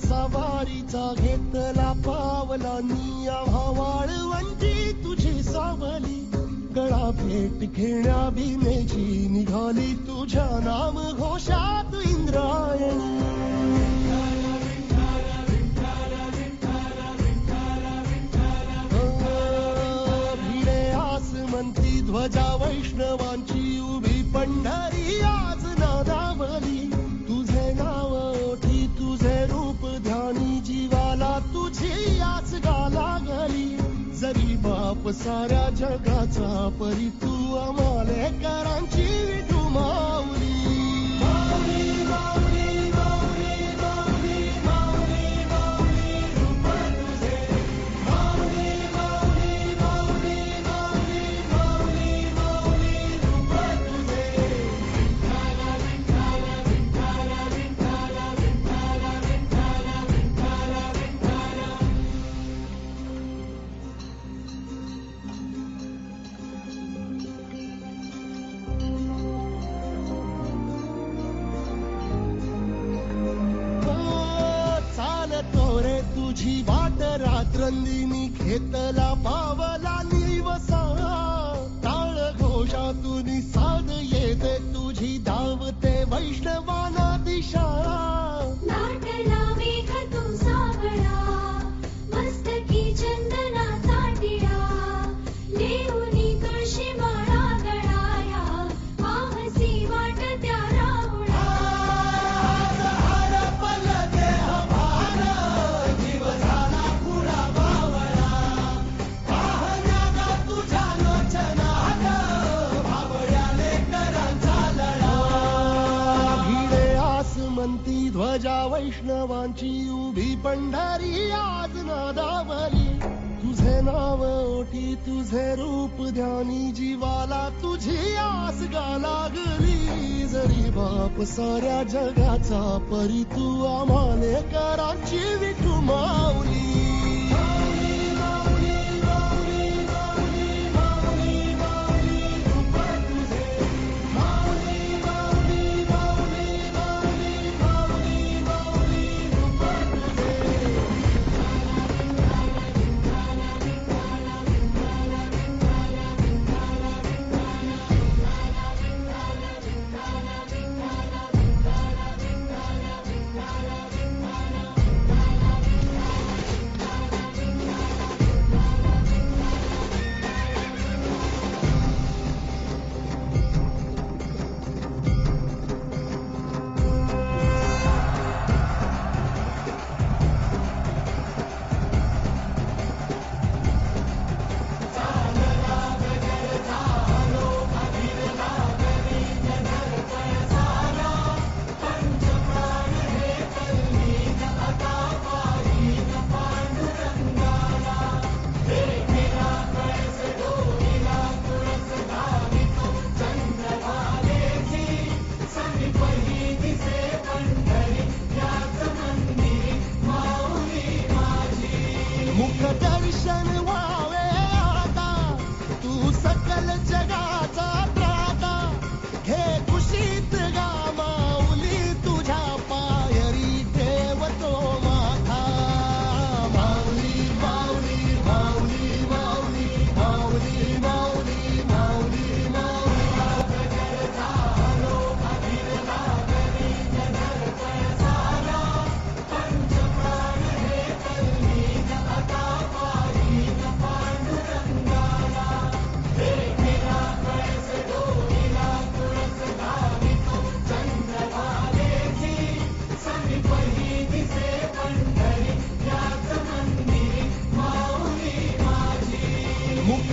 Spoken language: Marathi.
सवारीचा घेतला पावला निया वाळवंटी तुझी सावली गळा भेट घेण्या भीमेची निघाली तुझ्या नाम घोषात इंद्रायणी भिडे आसमंती ध्वजा वैष्णवांची उभी पंढरी आज नादावली तुझे नाव ओठी तुझे रूप ध्यानी जीवाला तुझी आस गाला गली जरी बाप साऱ्या जगाचा परी तू आम्हाले करांची विठू माऊली माऊली माऊली माऊली माऊली माऊली माऊली रूप तुझे माऊली माऊली माऊली माऊली माऊली माऊली रूप तुझे विठ्ठला विठ्ठला विठ्ठला विठ्ठला विठ्ठला विठ्ठला विठ्ठला विठ्ठला चालतो रे तुझी वाट रात्रंदिनी घेतला पावला निवसा टाळ घोषातून साध येते तुझी धावते वैष्णवाना दिशा नाटला मेघ तू सावळा मस्तकी चंदनाचा टिळा लेऊनी तुळशी माळा गळाया पाहसी वाट त्या राहुळा जीव झाला पुरा बावळा पाहण्याला तुझ्या लोचनात भाबड्याले करांचा लळा भिडे आसमंती ध्वजा वैष्णवांची उभी पंढरी आज नादावली तुझे नाव ओठी तुझे रूप ध्यानी जीवाला तुझी आस गा लागली जरी बाप साऱ्या जगाचा परी तू आम्हाले करांची विठू माऊली माऊली माऊली माऊली माऊली माऊली माऊली रूप तुझे माऊली माऊली माऊली माऊली माऊली माऊली रूप तुझे मुख दर्शन व्हावे आता तू सकल जगाचा त्राता घे कुशीत गा माऊली तुझ्या पायरी ठेवतो माथा माऊली माऊली माऊली माऊली माऊली माऊली माऊली मुख